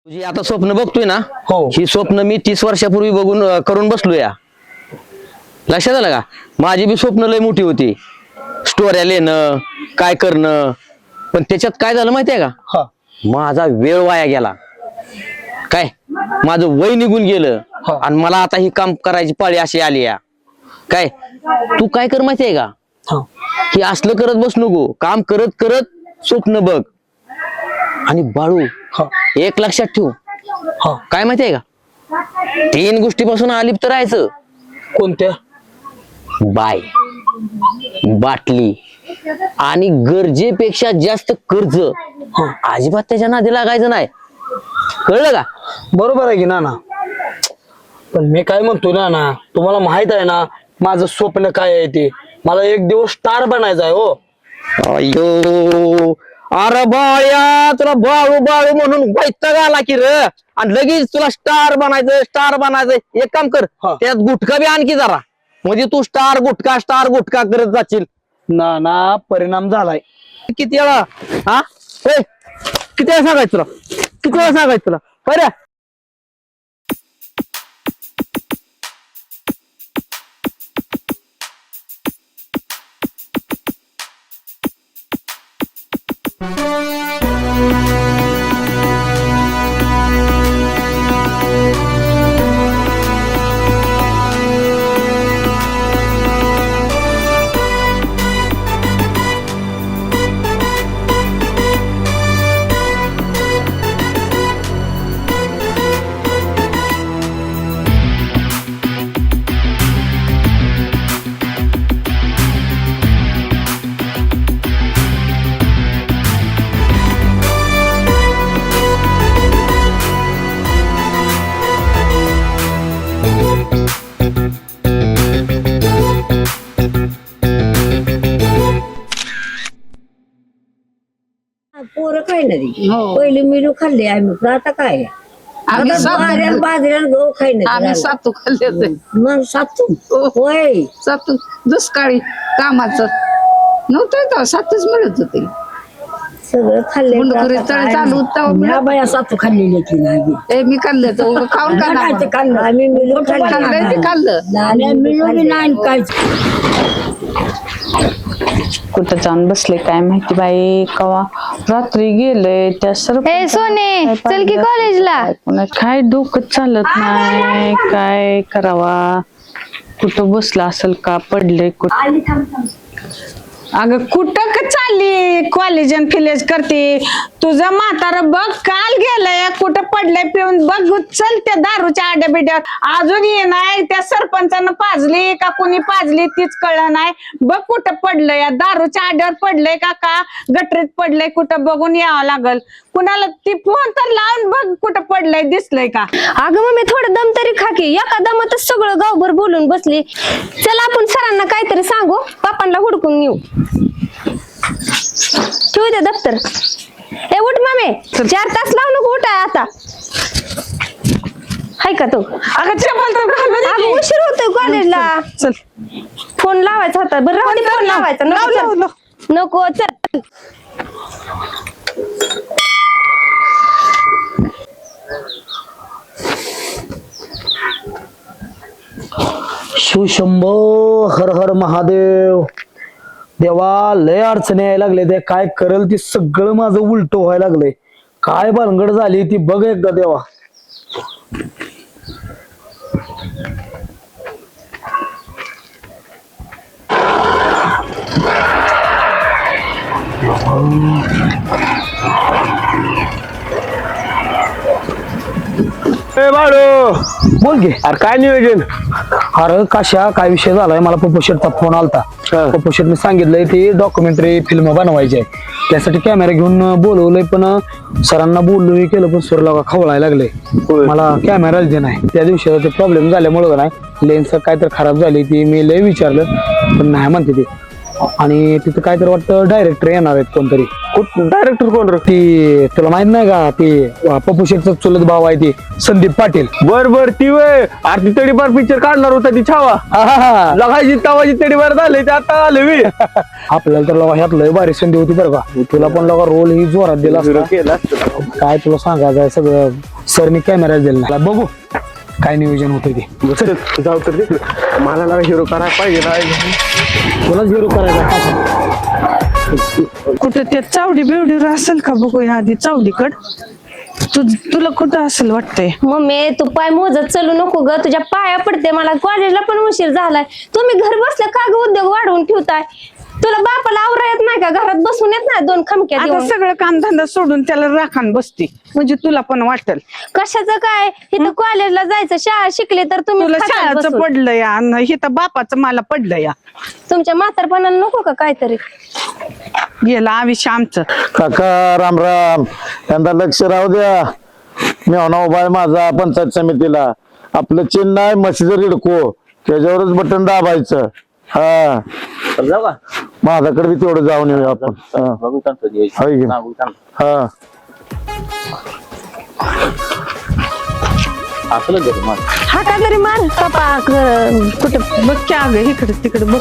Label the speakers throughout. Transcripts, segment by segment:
Speaker 1: तुझी आता स्वप्न बघतोय ना
Speaker 2: हो.
Speaker 1: ही स्वप्न मी 30 वर्षापूर्वी बघून करून बसलो या लक्षात आलं का. माझी बी स्वप्न लय मोठी होती, स्टोऱ्या लिहिणं काय करणं, पण त्याच्यात काय झालं माहितीये का,
Speaker 2: हा
Speaker 1: माझा वेळ वाया गेला, काय माझं वय निघून गेलं
Speaker 2: हा.
Speaker 1: आणि मला आता ही काम करायची पाळी अशी आली या. काय तू काय कर माहितीये का,
Speaker 2: हा
Speaker 1: की असलं करत बस नको, काम करत करत स्वप्न बघ. आणि बाळू
Speaker 2: हा
Speaker 1: एक लक्षात ठेव,
Speaker 2: हा.
Speaker 1: काय माहितीये का, 3 गोष्टीपासून अलिप्त राहायचं.
Speaker 2: कोणत्या?
Speaker 1: बाय, बाटली आणि गरजेपेक्षा जास्त कर्ज. अजिबात त्याच्या नादी लागायचं नाही, कळलं का.
Speaker 2: बरोबर आहे की नाना, पण मी काय म्हणतो नाना, तुम्हाला माहित आहे ना माझं स्वप्न काय आहे ते. मला एक दिवस स्टार बनायचं आहे हो.
Speaker 1: अयो अरे बाळ्या, तुला बाळू बाळू म्हणून वैताग आला की र, आणि लगेच तुला स्टार बनायचं. एक काम कर,
Speaker 2: हा.
Speaker 1: त्यात गुटखा बी आणखी जरा, म्हणजे तू स्टार गुटखा करत जाशील.
Speaker 2: नाना परिणाम झालाय.
Speaker 1: किती वेळा हा होय, किती वेळा सांगायचं तुला बरं.
Speaker 3: पोरं काय नाही पहिले मिळू खाल्ले आम्ही, पण आता काय
Speaker 4: आम्ही
Speaker 3: आता
Speaker 4: सातू
Speaker 3: बाहेर बाजऱ्याला गहू खाय
Speaker 4: आम्ही
Speaker 3: नाही.
Speaker 4: सातू खाल्ले होते.
Speaker 3: मग सातू होय,
Speaker 4: सातू दुष्काळी कामाचं नव्हतं तर सातूच मिळत होते.
Speaker 3: सगळं खाल्ले.
Speaker 4: गुंडखुरी तळी चालू होता
Speaker 3: ह्या बाया सातू खाल्लेली की नाही.
Speaker 4: ए मी खाल्लं तर खाऊन का नाही?
Speaker 3: खाल्लं आम्ही मिळून
Speaker 4: खाल्लंय ते खाल्लं.
Speaker 3: आम्ही मिळून नाही काय.
Speaker 5: कुठं जाऊन बसले काय माहिती बाई, कवा रात्री गेले त्या सर्व.
Speaker 6: ए सोने चल की कॉलेजला.
Speaker 5: काय डोकं चालत नाही, काय करावा, कुठं बसला असेल का, पडले कुठं.
Speaker 7: अगं कुठं का चालली, कॉलेज आणि फिलेज करते. तुझं म्हातारा बघ काल गेलंय, कुठं पडलंय पिऊन बघ. चल त्या दारूच्या आड्या बिड्यात अजून ये नाही. त्या सरपंचानं पाजली का कुणी पाजली तीच कळलं नाही. बघ कुठं पडलंय, दारूच्या आड्यावर पडलंय का गटरीत पडलंय, कुठं बघून यावं लागल. कुणाला ती फोन तर लावून बघ कुठं पडलंय, दिसलंय का.
Speaker 6: अगं मम्मी थोडं दम तरी खाकी, एका दमातच सगळं गावभर बोलून बसली. चल आपण सरांना काहीतरी सांगू, पापांना हुडकून येऊ. ठेवू दे दप्तर. ए उठ मामे, 4 तास लावू नको, उठ आता. हाय का तू.
Speaker 7: अगं चप्पल तर घालू दे
Speaker 6: अगं
Speaker 7: की.
Speaker 6: उशीर होतोय कॉलेजला.
Speaker 7: चल
Speaker 6: फोन लावायचा होता, बरं राहू दे, फोन लावायचा नको चल.
Speaker 2: शिवशंभो हर हर महादेव. देवा लय अडचणी यायला लागले, ते काय करल ती सगळं माझं उलट व्हायला लागलंय. काय भानगड झाली ती बघ एकदा देवा.
Speaker 1: बाळू
Speaker 2: बोल घे.
Speaker 1: अरे काय नियोजन.
Speaker 2: अरे काशा काय विषय झालाय, मला पप्पू शेटचा फोन आलता. पप्पू शेटने सांगितलंय ती डॉक्युमेंटरी फिल्म बनवायची आहे, त्यासाठी कॅमेरा घेऊन बोलवलंय. पण सरांना बोललो केलं, पण सरला खवळायला लागले. मला कॅमेरा दे नाही. त्या दिवशी ते प्रॉब्लेम झाल्यामुळे नाही, लेन्स काय तर खराब झाली ती, मी लय विचारलं पण नाही म्हणते ते. आणि तिथं काहीतरी वाटतं डायरेक्टर येणार आहेत कोणतरी.
Speaker 1: डायरेक्टर कोण रे?
Speaker 2: ती तुला माहित नाही का ती पप्पू शेठचा चुलत भाव आहे ती संदीप पाटील.
Speaker 1: बर बर ती वय आरती तडीबार पिक्चर काढणार होता ती छावा लगायची तवाची तडीबार झाले ते आता आले मी.
Speaker 2: आपल्याला तर लगा ह्यात लय भारी संधी होती बरं का. तुला पण लगा रोल ही जोरात दिला असता. काय तुला सांगायचं सगळं सरनी कॅमेरा दिला. बघू काय नियोजन होतं ते.
Speaker 1: जाऊ तर तिकडे मला ना हिरो करायला पाहिजे ना.
Speaker 2: तुलाच हिरो करायचा.
Speaker 5: कुठं त्या चावडी बिवडीवर असेल का बघूया आधी चावडीकड. तुला कुठं असेल वाटतंय.
Speaker 6: मम्मी तू पाय मोजत चलू नको ग, तुझ्या पाया पडते. मला कॉलेजला पण उशीर झालाय. तुम्ही घर बसल्या का ग उद्योग वाढवून ठेवताय? तुला बापाला आवरा येत नाही का? घरात बसून येत नाही 2 खमक्या
Speaker 5: आता
Speaker 6: देऊन?
Speaker 5: सगळं कामधंदा सोडून त्याला राखान बसती म्हणजे तुला पण वाटेल.
Speaker 6: कशाचं काय, इथं कॉलेजला जायचं, शाळा शिकले तर तुम्ही
Speaker 5: तुला
Speaker 6: खातात
Speaker 5: शाळेचं
Speaker 6: बसून.
Speaker 5: पडलं या आणि हे तर बापाचं मला पडलं या.
Speaker 6: तुमच्या म्हातारपणाला नको का काहीतरी?
Speaker 5: गेला आयुष्य आमचं.
Speaker 8: काका राम राम. यंदा लक्ष राहू द्या. मी होणार उभा आहे माझा पंचायत समितीला. आपलं चिन्ह आहे म्हशीचं रिडको, त्याच्यावरच बटन दाबायचं. हा
Speaker 1: जाऊ का?
Speaker 8: माझ्याकडे बी तेवढं जाऊन येऊया आपण.
Speaker 1: बघू सांगतो ते.
Speaker 8: होय की?
Speaker 1: सांगू सांगतो.
Speaker 8: हा
Speaker 1: असलं घरी मग
Speaker 6: हा का तरी मार पप्पा
Speaker 5: कुठं बघ की अगं इकडे तिकडे बघ.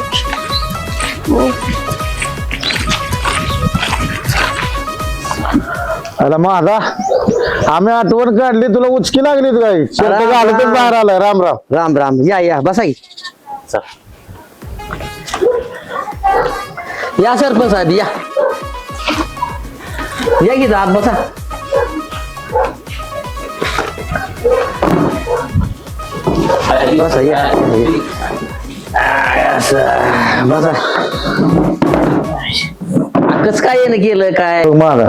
Speaker 8: अला माझा आम्ही आठवण काढली, तुला उचकी लागली काय? शर्ट घालतच बाहेर आलाय. राम राम.
Speaker 1: राम राम. या बसा की. या सरपंच साहेब या की आत बसा. बसा या बसा. कस काय येणं केलं काय?
Speaker 8: माझा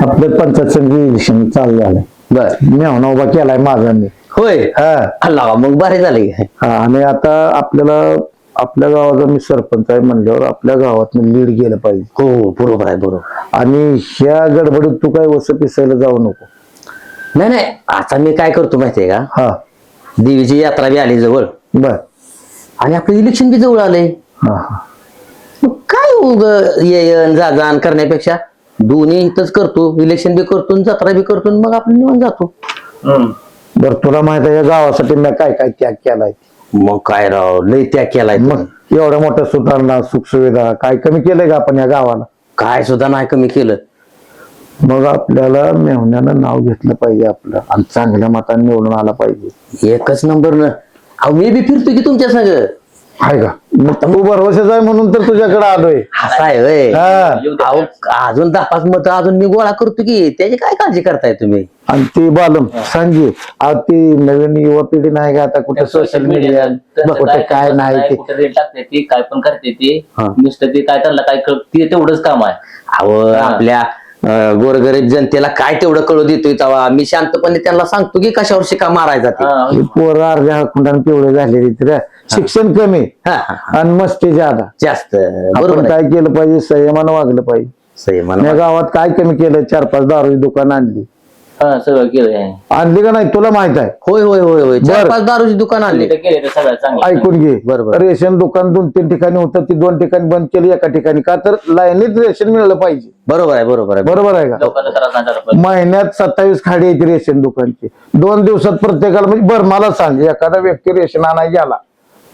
Speaker 8: आपलं पंचायत समिती इलेक्शन चालू झालंय.
Speaker 1: बर
Speaker 8: मी होणार उभा केलाय माझा मी.
Speaker 1: होय.
Speaker 8: हा
Speaker 1: अल्ला मग बरे झाले.
Speaker 8: हा, आणि आता आपल्याला आपल्या गावाचा मी सरपंच आहे म्हणल्यावर आपल्या गावात लीड गेलं पाहिजे.
Speaker 1: हो बरोबर आहे बरोबर.
Speaker 8: आणि ह्या गडबडीत तू काय वस पिसायला जाऊ नको.
Speaker 1: नाही आता मी काय करतो माहितीये का?
Speaker 8: हा
Speaker 1: देवीची यात्रा बी आली जवळ
Speaker 8: बर.
Speaker 1: आणि आपलं इलेक्शन बी जवळ आलंय.
Speaker 8: हा हा
Speaker 1: मग काय उग येण जाण करण्यापेक्षा दोन्ही इथंच करतो. इलेक्शन बी करतो आणि जत्रा बी करतो आणि मग आपण निवांत जातो.
Speaker 8: बर. तुला माहित आहे या गावासाठी मी काय काय त्याग केलाय.
Speaker 1: मग काय राव लय त्याग केलाय.
Speaker 8: मग एवढ्या मोठ्या सुधारणा सुखसुविधा काय कमी केलंय का आपण या गावाला?
Speaker 1: काय सुद्धा नाही कमी केलं.
Speaker 8: मग आपल्याला मेहण्यानं नाव घेतलं पाहिजे आपलं आणि चांगल्या मताने निवडून आला पाहिजे.
Speaker 1: एकच नंबर न. अहो मी बी फिरतो की तुमच्या संग.
Speaker 8: आहे का? मग तू भरवशाच आहे म्हणून तर तुझ्याकडे आलोय.
Speaker 1: असा आहे होय.
Speaker 8: हा.
Speaker 1: अहो अजून 10-5 मत अजून मी गोळा करतो की त्याची काय काळजी करताय तुम्ही?
Speaker 8: आणि ती बालम सांगे ती नवीन युवा पिढी नाही का आता कुठे सोशल मीडिया कुठे काय नाही ते
Speaker 9: कुठे रेट टाकते ती काय पण करते ती
Speaker 1: हा.
Speaker 9: नुसतं ते काय त्यांना काय ते तेवढंच काम आहे.
Speaker 1: अहो आपल्या गोरगरीब जनतेला काय तेवढं कळू देतोय तेव्हा मी शांतपणे त्यांना सांगतो की कशावर शिका मारायचा ते.
Speaker 9: हा.
Speaker 8: ही पोरं अर्ध्या हकुंडाने पिवळे झालेली तर शिक्षण कमी
Speaker 1: हा, हा, हा.
Speaker 8: आणि मस्ती ज्यादा.
Speaker 1: जास्त
Speaker 8: आपण
Speaker 1: बरोबर आहे.
Speaker 8: काय केलं पाहिजे? संयमानं वागलं पाहिजे.
Speaker 1: सही मला
Speaker 8: या गावात काय कमी केलं? 4-5 दारूची दुकान आणली
Speaker 9: हा सगळं केलंय.
Speaker 8: आणली का नाही तुला माहित आहे?
Speaker 1: होय होय होय होय
Speaker 8: बरं.
Speaker 1: 4-5 दारूची दुकान आणली.
Speaker 9: केले ते सगळं चांगलं.
Speaker 8: ऐकून घे.
Speaker 1: बरोबर.
Speaker 8: रेशन दुकान 2-3 ठिकाणी होतं, ती 2 ठिकाणी बंद केली एका ठिकाणी. का तर लाईनीत रेशन मिळलं पाहिजे.
Speaker 1: बरोबर आहे बरोबर आहे.
Speaker 8: बरोबर आहे का?
Speaker 9: लोकांना त्रास नाही झाला पाहिजे.
Speaker 8: महिन्यात 27 खाडी यायची रेशन दुकानची. 2 दिवसात प्रत्येकाला म्हणजे बरं मला सांग, एखादा व्यक्ती रेशन आणायला गेला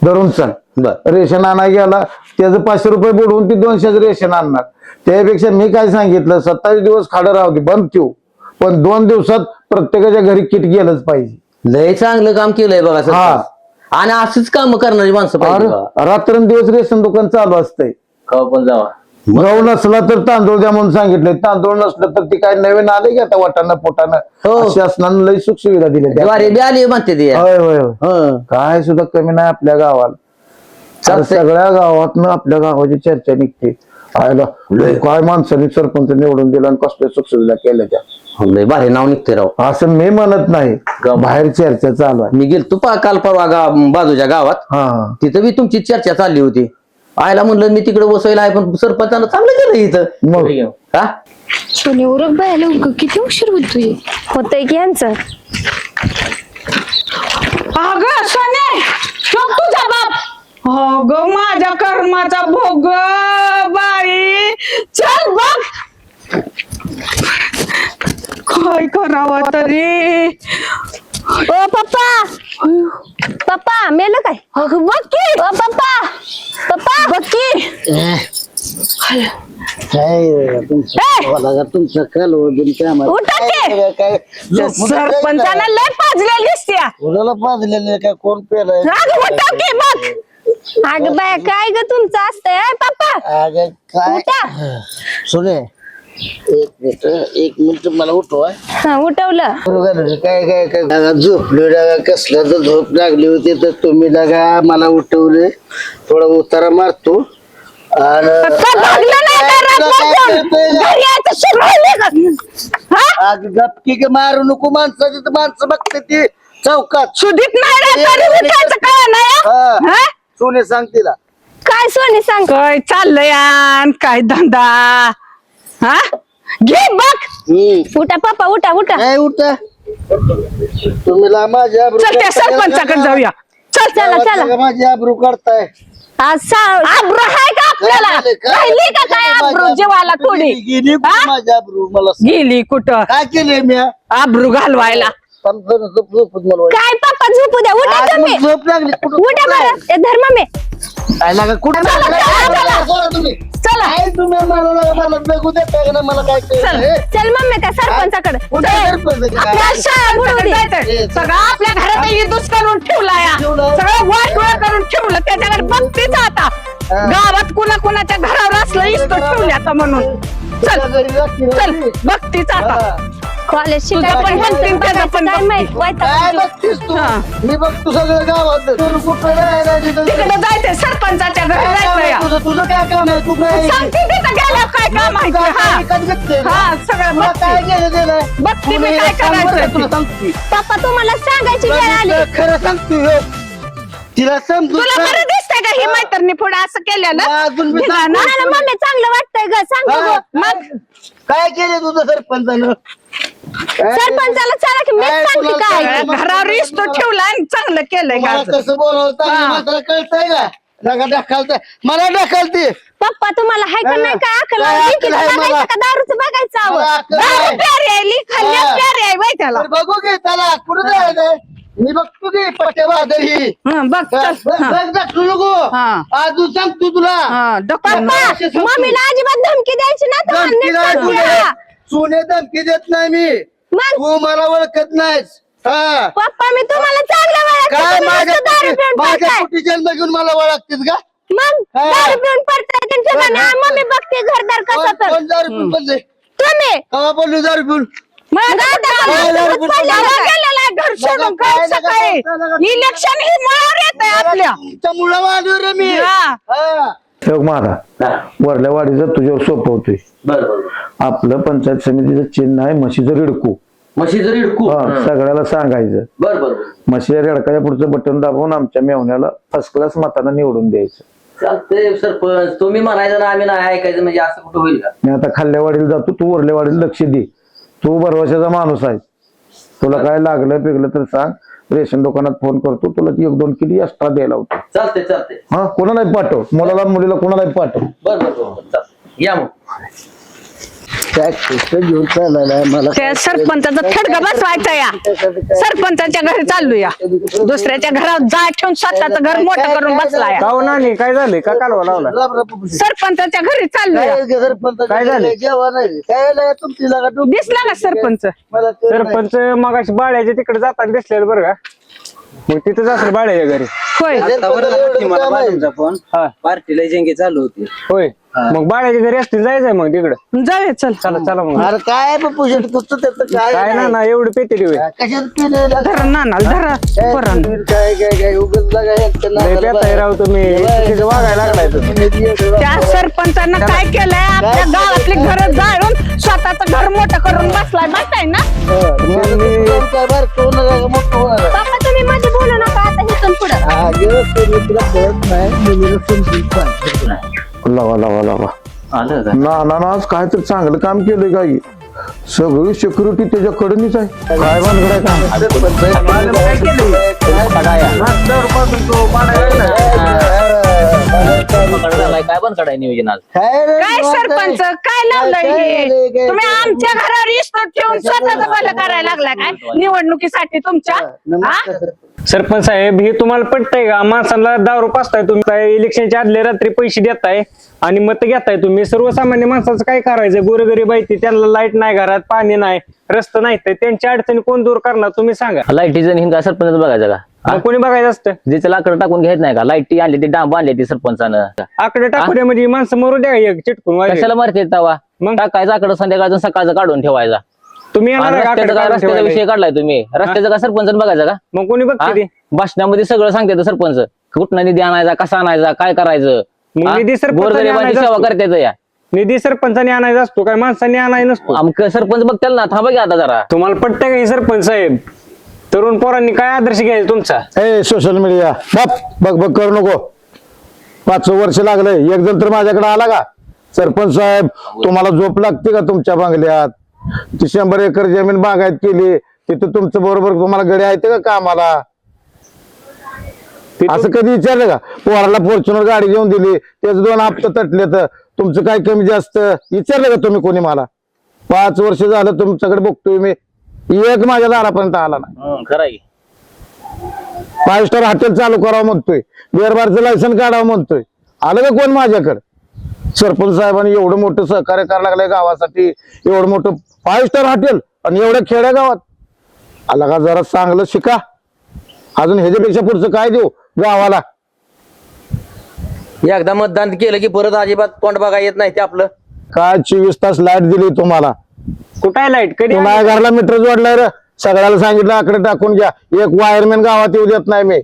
Speaker 8: धरून चाल,
Speaker 1: बर
Speaker 8: रेशन आणायला गेला त्याचं 500 रुपये बुडवून ती 200 रेशन आणणार. त्यापेक्षा मी काय सांगितलं 27 दिवस खाडं राहू दे बंद ठेवू, पण 2 दिवसात प्रत्येकाच्या घरी किट गेलंच पाहिजे.
Speaker 1: लय चांगलं काम केलंय बघा
Speaker 8: हा.
Speaker 1: सरपंच. आणि असंच काम करणारी माणसं पाहिजे बघा.
Speaker 8: अरे रात्रंदिवस रेशन दुकान चालू असतंय.
Speaker 9: कवा पण जावा.
Speaker 8: गहू नसला तर तांदूळ द्या म्हणून सांगितलंय. तांदूळ नसलं तर ती काय नवीन आले की आता वाटाणं पोटानं.
Speaker 1: हो.
Speaker 8: शासनानं लई सुख सुविधा दिल्या.
Speaker 1: ज्वारी बी आली म्हणते ती.
Speaker 8: होय होय होय.
Speaker 1: हं.
Speaker 8: काय सुद्धा कमी नाही आपल्या गावाला. तर
Speaker 1: चालतंय.
Speaker 8: सगळ्या गावातनं आपल्या गावाची चर्चा निघते. आयला लय काय माणसाने सरपंच निवडून दिला आणि कसल्या सुख सुविधा केल्या त्या.
Speaker 1: लय भारी नाव निघते राव.
Speaker 8: असं मी म्हणत नाही, बाहेर चर्चा चालू आहे.
Speaker 1: मी गेलतो काल परवा बाजूच्या गावात.
Speaker 8: हा
Speaker 1: तिथं बी तुमची चर्चा चालली होती. आयला म्हणलं मी तिकडे बसवायला आहे पण सरपंचानं चांगलं केलं इथं.
Speaker 8: मग
Speaker 1: हा
Speaker 6: सोने उरक बाय लवकर, किती उशीर होतोय. होतंय की यांचं.
Speaker 7: अगं सोने तो तुझा बाप हो ग माझ्या कर्माचा भोग बाई. चल बघ काय करावं तरी.
Speaker 6: ओ पप्पा पप्पा मेलं काय
Speaker 7: अगं बघ की.
Speaker 6: ओ पप्पा पप्पा
Speaker 7: बघ की.
Speaker 8: तुमचं कालवडून काम
Speaker 7: उठा की. त्या सरपंचाला लय पाजलेली दिसत्या.
Speaker 8: मुलाला पाजलेले काय कोण पेलाय
Speaker 7: अगं उठा की बघ.
Speaker 6: अगं बाय काय ग तुमचं असतंय पप्पा
Speaker 8: अगं काय
Speaker 6: उठा.
Speaker 8: सुने एक मिनिट मला उठवा.
Speaker 6: हा, उठवलं
Speaker 8: काय काय काय दादा झोपलो डागा कसला तर झोप लागली होती तर तुम्ही डागा मला उठवले थोडा उतारा मारतो आणि
Speaker 7: का भागलं नाही का रात्रभर? घरी यायचं शिरवलंय का? हा?
Speaker 8: गपकी के मारू नको माणसाची तर माणसं बघते ती चौकात
Speaker 7: सुधीत नाही रे, तरी उठायचं काय नाही हा?
Speaker 8: सोने सांग तिला
Speaker 6: काय सोनी सांग
Speaker 7: काय चाललंय यान काय धंदा. हा घे बघ.
Speaker 6: उठा पप्पा उठा उठा
Speaker 8: काय उठा तुम्ही माझ्या
Speaker 7: चल त्या सरपंचाकडे जाऊया. चल
Speaker 6: चला चला
Speaker 8: माझी आबरू काढताय
Speaker 6: आज
Speaker 7: आब्रू आहे का आपल्याला? राहिली का काय आब्रू जेवायला थोडी?
Speaker 8: गेली
Speaker 7: हा?
Speaker 8: माझी आबरू मला
Speaker 7: गेली कुठं
Speaker 8: काय केलंय मी
Speaker 7: आब्रू घालवायला.
Speaker 6: काय पप्पा झोपू द्या उठा तुम्ही
Speaker 8: झोप लागली कुठं
Speaker 6: उठा बरं ते धर्म मे
Speaker 8: काय लागा कुठं तुम्ही
Speaker 7: चला
Speaker 8: काय तुम्ही मला बघू देता का ना मला काय कळलं?
Speaker 6: चल मम्मी त्या सरपंचाकडे
Speaker 8: कुठं सरपंच काय?
Speaker 7: आपल्या शाळेकडे जायचंय. सगळं आपल्या घरात इदूस करून ठेवलाय. सगळं वाटोळ करून ठेवलं. त्याच्याकडे बघतीच आता गावात कुणा कुणाच्या घरावर असलं इस्तो ठेवल्या आता म्हणून. चल चल बघतीच आता.
Speaker 6: कॉलेज
Speaker 7: तुझं पण म्हणतील त्याचं पण
Speaker 6: काय माहित
Speaker 8: काय बघतीस तू
Speaker 7: हा.
Speaker 8: मी बघतो सगळं गावात तू कुठं राहायला तिथं?
Speaker 7: तिकडे जायचंय सरपंचाच्या घरी
Speaker 8: काय काम आहे
Speaker 7: जायचंय.
Speaker 8: तुझं? तुझं काय काम आहे? तू काय
Speaker 7: सांगते तिथं गेल्यावर काय काम आहे ते. हा
Speaker 8: विकत घेतलंय ना?
Speaker 7: हा सगळं
Speaker 8: तुला
Speaker 7: बघते.
Speaker 8: काय केलं दिलंय?
Speaker 7: बघते मी
Speaker 8: तुला
Speaker 7: काय
Speaker 8: एक काम
Speaker 7: करायचं
Speaker 8: बरं,
Speaker 7: ते.
Speaker 8: तुला सांगते
Speaker 6: पप्पा तुम्हाला सांगायची वेळ आली
Speaker 8: तुला खरं सांगतो ह्यो. तिला समजून
Speaker 7: तुला
Speaker 8: सांग.
Speaker 7: खरं दिसतंय का ही मैत्रिणी पुढे असं केलेलं?
Speaker 8: अजून मी
Speaker 7: दिला
Speaker 8: सांगतो.
Speaker 7: ना?
Speaker 6: मला मम्मी चांगलं वाटतंय ग सांग
Speaker 8: हा,
Speaker 6: बघू.
Speaker 8: मग काय केलं तुझं सरपंचानं
Speaker 6: सरपंचाला चला की मीच
Speaker 8: काय
Speaker 6: सांगते
Speaker 8: तुला
Speaker 6: काय
Speaker 8: काय?
Speaker 7: घरावर इस्तो ठेवला आणि चांगलं केलंय
Speaker 8: मला
Speaker 7: का?
Speaker 8: कसं बोलावं चांगलं माणसाला कळतंय का नका ढकलतंय मला ढकलते
Speaker 6: पप्पा तुम्हाला हाय का नाही काय अकल
Speaker 8: काय अक्कल आहे मला?
Speaker 6: बघायचं का दारूचं बघायचं
Speaker 8: मला
Speaker 6: आवं?
Speaker 8: अक्कल
Speaker 7: दारू
Speaker 8: आहे.
Speaker 7: प्यारी आहे, लिखाण
Speaker 8: हा.
Speaker 7: प्यारी आहे बाई त्याला.
Speaker 8: तर बघू घे त्याला कुठं जायचंय मी बघतो की पट्टे बहादर ही
Speaker 7: हं, बघ चल. हं.
Speaker 8: ढकलू नको
Speaker 7: हा.
Speaker 8: अजून सांगतो तुला
Speaker 7: हं, डोकं-
Speaker 6: पप्पा
Speaker 8: असे सांगतो.
Speaker 6: मम्मीला अजिबात धमकी द्यायची ना तुम्हाला
Speaker 8: धमकी
Speaker 6: नीट
Speaker 8: नाही
Speaker 6: सांगते
Speaker 8: तुझे
Speaker 6: हा.
Speaker 8: सोने धमकी देत नाही मी
Speaker 6: मग
Speaker 8: तू मला ओळखत नाहीस हा
Speaker 6: पप्पा मी तुम्हाला चांगलं
Speaker 8: काय
Speaker 6: ओळखते
Speaker 8: माझ्या
Speaker 6: तुम्ही नुसतं दारू पिऊन
Speaker 8: माझ्या
Speaker 6: पडताय.
Speaker 8: कुठी जन्म घेऊन मला ओळखतेस का
Speaker 6: मग
Speaker 8: हा.
Speaker 6: दारू पिऊन पडताय त्यांच्या ठिकाणी
Speaker 8: हा.
Speaker 6: मम्मी बघते घरदार कसं तर
Speaker 8: कोण दारू पिऊन बोलले
Speaker 6: तुम्ही
Speaker 8: कवा बोललो दारू पिऊन
Speaker 7: मग आता
Speaker 8: काय
Speaker 7: घरात
Speaker 8: दारू
Speaker 7: पडलेलं
Speaker 8: पिऊन
Speaker 7: गेलेलं आहे, घर सोडून
Speaker 8: मग काय
Speaker 7: काय सकाळी.
Speaker 8: नका-
Speaker 7: इलेक्शन ही मळावर येत आहे आपल्या.
Speaker 8: तुमच्यामुळं वाढलो रे मी
Speaker 7: हा.
Speaker 8: हा.
Speaker 2: ठेव मारा वरल्या वाडीचं तुझ्यावर सोपवतोय.
Speaker 9: बरं बरं
Speaker 2: आपलं पंचायत समितीचं चिन्ह आहे म्हशीचं रिडकू.
Speaker 9: म्हशीचं रिडकू
Speaker 2: हा, सगळ्याला सांगायचं
Speaker 9: बर बर बर
Speaker 2: म्हशीच्या रेडकाच्या पुढचं बटन दाबवून आमच्या मेवण्याला फर्स्ट क्लास मतानं निवडून द्यायचं.
Speaker 9: चालतंय सरपंच तुम्ही म्हणायचं ना आम्ही नाही ऐकायचं म्हणजे असं कुठं होईल का
Speaker 2: मी आता खाल्ल्या वाडीला जातो तू वरल्या वाडीला लक्ष दे. तू भरवशाचा माणूस आहे. तुला काय लागलं पिगलं तर सांग रेशन दुकानात फोन करतो तुला ती 1-2 किलो एक्स्ट्रा द्यायला होतो.
Speaker 9: चालतंय चालतंय
Speaker 2: हा कोणालाही पाठव मुलाला मुलीला कोणालाही पाठव.
Speaker 9: बर बर बर चालतंय या मग
Speaker 8: काय कृष्ण घेऊन चाललाय मला
Speaker 7: त्या सरपंचाचा थडगा बसवायचा या. सरपंचाच्या घरी चाललो या. दुसऱ्याच्या घरात जाय ठेवून स्वतःचं घर मोठं करून बसला या.
Speaker 2: काय झाले का कालवा लावला?
Speaker 7: सरपंचाच्या घरी चाललो या.
Speaker 8: सरपंच
Speaker 2: काय झालं?
Speaker 8: जेव्हा नाही काय नाही तुमची लगा डोकं.
Speaker 7: दिसला का सरपंच?
Speaker 8: मला कळलं नाही.
Speaker 2: सरपंच मगाशी बाळ्याच्या तिकडे जाताना दिसलेलं बरं का मग तिथंच असेल बाळ्याच्या घरी.
Speaker 7: होय
Speaker 8: सरपंचाला एवढं काम आहे.
Speaker 9: पार्टीला जेंगे चालू होती
Speaker 2: होय मग बाळ्याच्या घरी असतील जायचंय मग तिकडं.
Speaker 7: जाऊया चल.
Speaker 2: चला चला मग
Speaker 8: अरे काय बापू शेट तुझं त्याचं काय
Speaker 2: काय ना
Speaker 8: नाही.
Speaker 2: ना एवढं पेते रे
Speaker 8: कशात पिलेलं का?
Speaker 7: धरा नानाला धरा पोरांना.
Speaker 8: काय काय काय उगाच जागा यांच्या नादाला
Speaker 2: पेताय राव तुम्ही तिथं वागायला लागलाय तुम्ही.
Speaker 7: त्या सरपंचानं काय केलंय आपल्या गावातली घर जाळून स्वतःचं घर मोठं करून बसलाय माहिती ना.
Speaker 8: काय बरं कोण मोठं होणार आहे.
Speaker 6: पप्पा तुम्ही मध्ये बोलू नका आता इथून पुढं
Speaker 8: हा, गेलं तरी तुला कळत नाही मुलीला समजून सांग.
Speaker 2: लावा लावा लावा
Speaker 9: आलं का
Speaker 2: ना ना आज काय तर चांगलं काम केलंय काय
Speaker 8: सगळी सिक्युरिटी त्याच्याकडूनच आहे. काय भानगड
Speaker 9: काय पण काढाय नियोजन आज?
Speaker 7: काय सरपंच काय लावलंय हे? तुम्ही आमच्या घरावर इस्टोट ठेवून स्वतःच भलं करायला लागला काय निवडणुकीसाठी तुमच्या हा?
Speaker 10: सरपंच साहेब हे तुम्हाला पटतंय का? माणसाला दारू पाचताय तुम्ही, काय इलेक्शनच्या आदल्या रात्री पैसे देताय आणि मत घेताय तुम्ही. सर्वसामान्य माणसाचं काय करायचं? गोरगरीब आहे ती, त्यांना लाईट नाही, घरात पाणी नाही, रस्ता नाही, तर त्यांच्या अडचणी कोण दूर करणार तुम्ही सांगा.
Speaker 1: लाईटीचं हिंगा सरपंच बघायचं का?
Speaker 10: मग कोणी बघायचं असतं?
Speaker 1: ज्याचं लाकडं टाकून घ्यायचं नाही का? लाईटी आणली ती डांब आणली ती सरपंचानं.
Speaker 10: आकडे टाकून माणसं मरू द्या एक चिटकून वाजले.
Speaker 1: कशाला मारते तवा?
Speaker 10: मग?
Speaker 1: टाकायचं आकडं संध्याकाळचं सकाळचं काढून ठेवायचा.
Speaker 10: तुम्ही येणार
Speaker 1: आणि
Speaker 10: आहे का आकडे
Speaker 1: रस्त्याचा
Speaker 10: काढून
Speaker 1: रस्त्याचा
Speaker 10: ठेवायला?
Speaker 1: विषय काढलाय तुम्ही. रस्त्याचं का सरपंच बघायचं का?
Speaker 10: मग कोणी बघते ते?
Speaker 1: भाषणामध्ये सगळं सांगते सरपंच, कुठनं निधी आणायचा, कसा आणायचा, काय करायचं.
Speaker 10: मग
Speaker 1: हा?
Speaker 10: निधी सरपंचाने
Speaker 1: गोरगरिबांची
Speaker 10: आणायचा
Speaker 1: सेवा
Speaker 10: असतो.
Speaker 1: करते या.
Speaker 10: निधी सरपंचाने आणायचा असतो काय माणसाने आणायचा नसतो?
Speaker 1: आमचं सरपंच बघताल ना, थांबा की आता जरा.
Speaker 10: तुम्हाला पटतंय का हे सरपंच साहेब? तरुण पोरांनी काय आदर्श घ्यायचा तुमचा?
Speaker 8: ए सोशल मीडिया बघ बघ करू नको. 5 वर्ष लागले, एक जण तर माझ्याकडे आला का? सरपंच साहेब तुम्हाला झोप लागते का तुमच्या बंगल्यात? ती 100 एकर जमीन बागायत केली, तिथं तुमचं बरोबर तुम्हाला गडी आहेत का कामाला? असं कधी विचारलं का? पोराला फॉर्च्युनर गाडी घेऊन दिली, त्याच 2 हप्ते तटले, तर तुमचं काय कमी जास्त विचारलं का तुम्ही कोणी मला? 5 वर्ष झालं तुमच्याकडे बघतोय मी, एक माझ्या दारापर्यंत आला नाही.
Speaker 1: खरं आहे.
Speaker 8: 5 स्टार हॉटेल चालू करावं म्हणतोय, बिअरबारचं लायसन काढावं म्हणतोय, आलं का कोण माझ्याकडे? सरपंच साहेबांनी एवढं मोठं सहकार्य करायला लागलंय गावासाठी, एवढं मोठं 5 स्टार हॉटेल आणि एवढ्या खेड्या गावात. आला का जरा चांगलं शिका, अजून ह्याच्यापेक्षा पुढचं काय देऊ गावाला?
Speaker 9: एकदा मतदान केलं की परत अजिबात तोंड बघा येत नाही ते आपलं.
Speaker 8: काय 24 तास लाईट दिली तुम्हाला?
Speaker 10: कुठं आहे लाईट? कधी
Speaker 8: माझ्या घराला मीटर जोडलाय रे, सगळ्याला सांगितलं आकडे टाकून घ्या, एक वायरमॅन गावात येऊ देत नाही मी.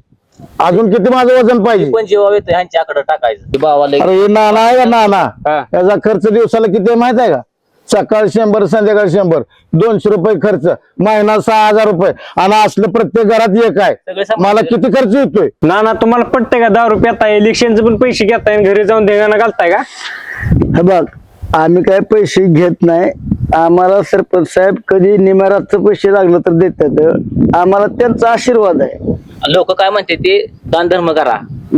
Speaker 8: अजून किती माझं वजन पाहिजे?
Speaker 9: पण जेव्हा येतं ह्यांच्याकडे टाकायचं भावाला.
Speaker 8: अरे हे नाना आहे का नाना?
Speaker 10: हा.
Speaker 8: याचा खर्च दिवसाला किती आहे माहित आहे का? सकाळी 100, संध्याकाळी 100, 200 रुपये खर्च, महिना 6000 रुपये, आणि असलं प्रत्येक घरात एक आहे.
Speaker 9: सगळे सांभाळून
Speaker 8: मला किती खर्च येतोय?
Speaker 10: ना ना तुम्हाला पटतंय का? दारू पिताय, इलेक्शनचे पण पैसे घेताय आणि घरी जाऊन देगाना घालताय का?
Speaker 2: हे बघ, आम्ही काय पैसे घेत नाही. आम्हाला सरपंच साहेब कधी निमाराचं पैसे लागलं तर देतात. आम्हाला त्यांचा आशीर्वाद आहे.
Speaker 9: लोक काय म्हणते ते दान धर्म करा,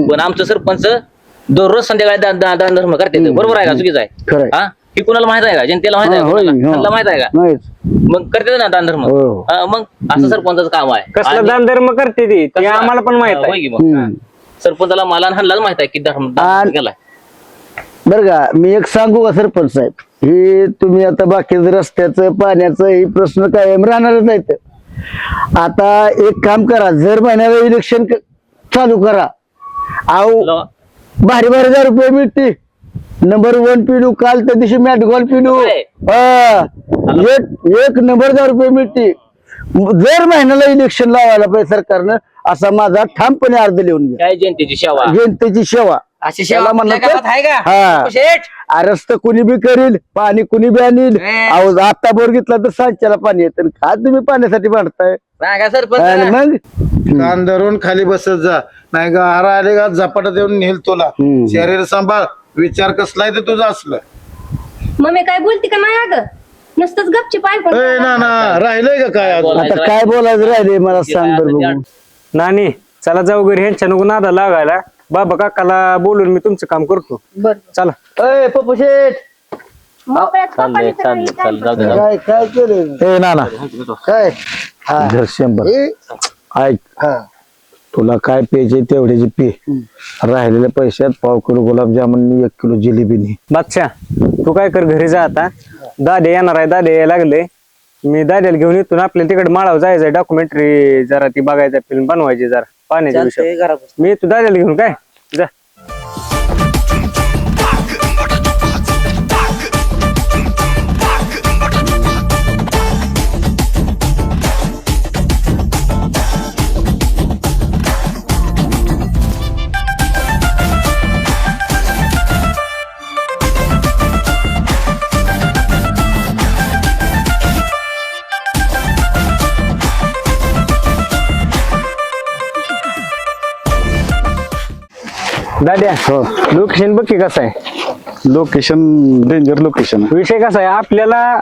Speaker 9: पण आमचं सरपंच दररोज संध्याकाळी दान धर्म करते. बरोबर आहे का? चुकीचं आहे?
Speaker 2: खरंय.
Speaker 9: हा, हे कुणाला माहित आहे का? जनतेला माहित आहे का?
Speaker 2: होय,
Speaker 9: कुणाला?
Speaker 2: हो.
Speaker 9: त्यांना माहित आहे का?
Speaker 2: नाहीच.
Speaker 9: मग करते ना दान धर्म.
Speaker 2: हो.
Speaker 9: हा, मग असं सरपंचाचं काम आहे.
Speaker 10: कसला
Speaker 9: आणि
Speaker 10: दान धर्म करते ती? ते
Speaker 9: कसला?
Speaker 10: आम्हाला पण माहित
Speaker 9: होय
Speaker 10: आहे.
Speaker 9: की मग. सरपंचाला मला हल्लाच माहित आहे की दान केलाय.
Speaker 2: बरं का, मी एक सांगू का सरपंच साहेब, हे तुम्ही आता बाकीचं रस्त्याचं पाण्याचं हे प्रश्न कायम राहणारच आहेत. आता एक काम करा, जर महिन्याला इलेक्शन चालू करा. अहो भारी भारी 1000 रुपये मिळते. नंबर 1 पिलू, काल त्या दिवशी मॅट गॉल पिलू, एक नंबर 1000 रुपये मिळते. जर महिन्याला इलेक्शन लावायला पाहिजे सरकारनं, असा माझा ठामपणे अर्ज लिहून घ्या.
Speaker 9: काय जनतेची सेवा,
Speaker 2: जनतेची सेवा
Speaker 9: अशी सेवा
Speaker 2: त्याला
Speaker 9: आपल्या
Speaker 2: म्हणतात.
Speaker 9: गावात आहे का?
Speaker 2: हा.
Speaker 9: शेठ,
Speaker 2: रस्ता कुणी बी करील, पाणी कुणी बी आणील. अहो आता बोर घेतला तर सांच्याला पाणी येतं, का तुम्ही पाण्यासाठी भांडताय?
Speaker 9: सांगा
Speaker 2: आणि
Speaker 9: सरपंच.
Speaker 2: मग
Speaker 8: कान धरून खाली बसत जा, नाही गारा आले का झपाटा देऊन नेल तुला. शरीर सांभाळ, विचार कसलाय ते तुझं असलं.
Speaker 6: मम्मी काय बोलती का नाही अगं? नुसतंच गपचीप ऐकून.
Speaker 8: ए ना राहिलंय का काय अजून?
Speaker 2: आता काय बोलायचं राहिले मला सांग बरं बघू.
Speaker 10: नानी चला जाऊ घरी, ह्यांच्या नको नादा लागायला. बाबा काकाला बोलून मी तुमचं काम करतो. चला.
Speaker 2: ए पप्पू शेठ,
Speaker 6: मोकळ्यात पप्पाने तर काही काय
Speaker 9: जाऊ दे.
Speaker 2: काय काय केलं?
Speaker 8: ए नाना
Speaker 2: काय
Speaker 8: धर 100.
Speaker 2: ए,
Speaker 8: ऐक,
Speaker 2: हा.
Speaker 8: तुला काय प्यायचे तेवढ्याची पे, राहिलेल्या पैशात 1/2 किलो गुलाबजामुन, 1 किलो जिलेबी.
Speaker 10: बादशा तू काय कर, घरी जा आता. दादे येणार आहे, दादे यायला लागले. मी दाद्याला घेऊन येतो ना, आपल्याला तिकडे माळावर जायचंय, डॉक्युमेंटरी जरा ती बघायचं, फिल्म बनवायची जरा पाण्याच्या विषयी. मी येतो दाद्याला घेऊन, काय जा. दाद्या लोकेशन बघ की कसं आहे.
Speaker 2: Location danger location.
Speaker 10: विषय कसा आहे, आपल्याला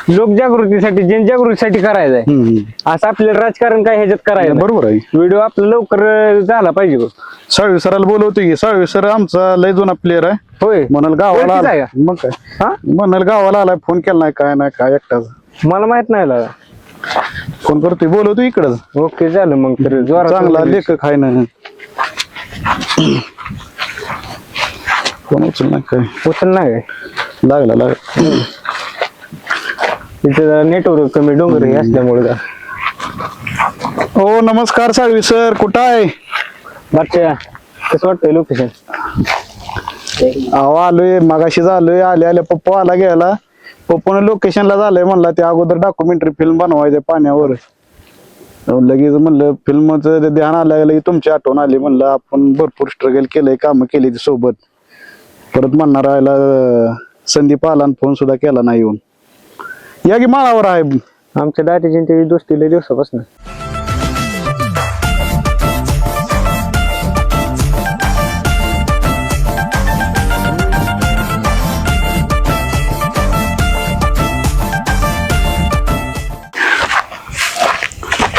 Speaker 10: लोकजागृतीसाठी जनजागृतीसाठी करायचं आहे असं आपल्याला राजकारण काय ह्याच्यात करायचं
Speaker 8: बरोबर आहे.
Speaker 10: व्हिडिओ आपला लवकर झाला पाहिजे बघ.
Speaker 8: साळवी सराला बोलवतो की साळवी सर आमचा लय जुना प्लेअर आहे.
Speaker 10: होय
Speaker 8: म्हणाल गावाला
Speaker 10: ओळखीचा आहे
Speaker 8: आला- मग काय
Speaker 10: हा
Speaker 8: म्हणाल गावाला आलाय, फोन केला नाही काय नाही काय एकटाच
Speaker 10: मला माहित नाही लागा.
Speaker 8: फोन करतोय, बोलवतो इकडच.
Speaker 10: ओके झालं मग तर जोरात
Speaker 8: चांगला लेखक आहे ना. फोन उचल नाही काय
Speaker 10: उचल नाही काय
Speaker 8: लागला
Speaker 10: तिथे नेटवर्क कमी डोंगर हे असल्यामुळे का.
Speaker 8: हो नमस्कार साळवी सर, कुठं आहे?
Speaker 10: बादशा कसं वाटतंय लोकेशन?
Speaker 8: अहो आलोय, मगाशीच आलोय. आल्या पप्पू आला गेला. पप्पून लोकेशनला झालंय म्हणला ते अगोदर डॉक्युमेंटरी फिल्म बनवायचं पाण्यावर. लगेच म्हणलं फिल्मचं ध्यान आलं, लगेच तुमची आठवण आली. म्हणलं आपण भरपूर स्ट्रगल केलंय, कामं केली सोबत. परत म्हणणार राहिला संदीप आला फोन सुद्धा केला नाही येऊन. या की माळावर आहे.
Speaker 10: आमच्या दादाची ते दोस्ती लय दिवसापासून.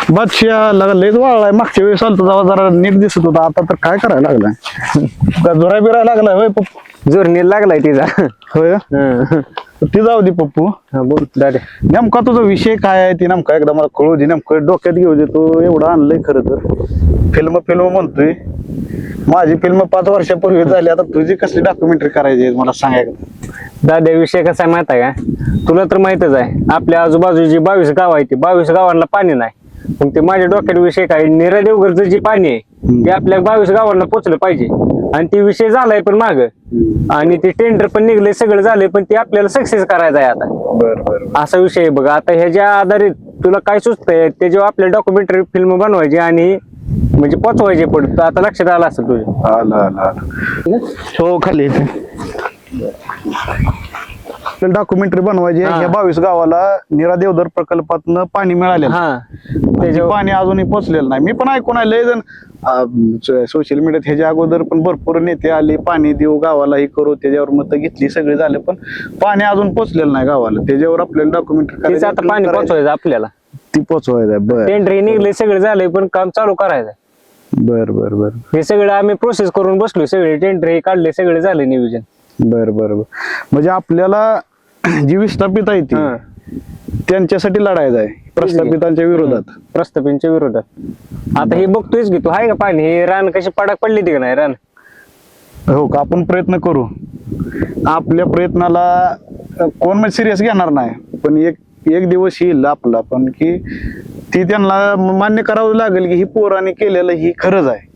Speaker 8: बादशा लयच वाळलाय. मागच्या वेळेस आलतो तेव्हा जरा नीट दिसत होता, आता तर काय करायला लागलाय? जोरा बिरायला लागलाय होय पप्पू?
Speaker 10: जोरणी लागलाय तिचा.
Speaker 8: होय ती जाऊ दे पप्पू.
Speaker 10: हा बोल दादा.
Speaker 8: नेमका तुझा विषय काय आहे ती नेमका एकदा मला कळू दे. नेमकं डोक्यात घेऊ दे. तू एवढं आणलंय खरं तर फिल्म म्हणतोय. माझी फिल्म 5 वर्षापूर्वी झाली, आता तुझी कसली डॉक्युमेंटरी करायची आहे मला सांगायचं.
Speaker 10: दादा विषय कसा आहे माहित आहे का? तुला तर माहितच आहे आपल्या आजूबाजूची 22 गाव आहे, 22 गावांना पाणी नाही. मग ते माझ्या डोक्यात विषय काय, नीरा देवगरचं जे पाणी आहे ते आपल्या 22 गावांना पोचलं पाहिजे. आणि ते विषय झालाय पण माग, आणि ते टेंडर पण निघले, सगळं झालंय, पण ते आपल्याला सक्सेस करायचं आहे आता.
Speaker 8: बरं
Speaker 10: असा विषय आहे बघा. आता ह्याच्या आधारित तुला काय सुचतंय त्याच्यावर आपल्या डॉक्युमेंटरी फिल्म बनवायची आणि म्हणजे पोचवायचे पडत. आता लक्षात आलं असेल तुझ्या.
Speaker 8: आला हो खाली डॉक्युमेंटरी बनवायची. ह्या 22 गावाला नीरा देवधर प्रकल्पातनं पाणी मिळालेलं.
Speaker 10: हा
Speaker 8: त्याच्यावर पाणी अजूनही पोचलेलं नाही. मी पण ऐकून आहे लय जण सोशल मीडियात ह्याच्या अगोदर पण भरपूर नेते आले, पाणी देऊ गावाला, हे करू, त्याच्यावर मतं घेतली, सगळे झालं, पण पाणी अजून पोचलेलं नाही गावाला. त्याच्यावर आपल्याला डॉक्युमेंटरी
Speaker 10: आता पाणी पोचवायचं आपल्याला,
Speaker 8: ती पोचवायचं. बर
Speaker 10: टेंडर निघले, सगळं झालंय, पण काम चालू करायचं.
Speaker 8: बर
Speaker 10: हे सगळं आम्ही प्रोसेस करून बसलो, सगळे टेंडर हे काढले, सगळं झालं नियोजन.
Speaker 8: बर म्हणजे आपल्याला जी विस्थापित आहे ती त्यांच्यासाठी लढायचं आहे, प्रस्थापितांच्या विरोधात.
Speaker 10: प्रस्थापितांच्या विरोधात. आता हे बघतोयच की तू, आहे का पाणी, हे रान कशी पडाक पडली ती का नाही रान.
Speaker 8: हो का, आपण प्रयत्न करू. आपल्या प्रयत्नाला कोण सिरियस घेणार नाही, पण एक दिवस येईल आपला पण की ती त्यांना मान्य करावं लागेल की ही पोराने केलेलं ही खरंच आहे.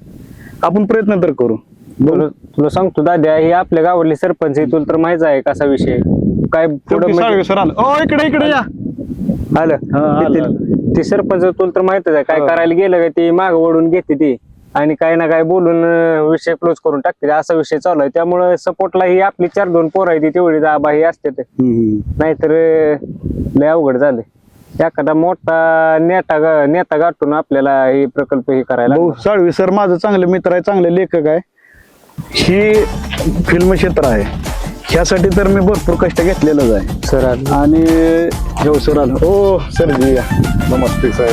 Speaker 8: आपण प्रयत्न तर करू.
Speaker 10: तुला सांगतो दाद्या, हे आपल्या गावातले सरपंच आहे, तुला तर माहित आहे कसा विषय काय.
Speaker 8: सर आलं. ओ इकडे या.
Speaker 10: आलं ते सरपंच तुला तर माहितच आहे काय करायला गेलं का ते माग ओढून घेते ती आणि काही ना काय बोलून विषय क्लोज करून टाकते. असा विषय चालू आहे. त्यामुळे सपोर्टला ही आपली 4-2 पोरं आहे ती तेवढी दाबा ही असते. नाहीतर लय अवघड झाले. एखादा मोठा नेता गाठून आपल्याला हे प्रकल्प हे करायला.
Speaker 8: साळवी सर माझं चांगले मित्र आहे, चांगले लेखक आहे. ही फिल्म क्षेत्र आहे, ह्यासाठी तर मी भरपूर कष्ट घेतलेलंच आहे.
Speaker 10: सर
Speaker 8: आणि हो सर आलं. हो सर जी या. नमस्ते सर.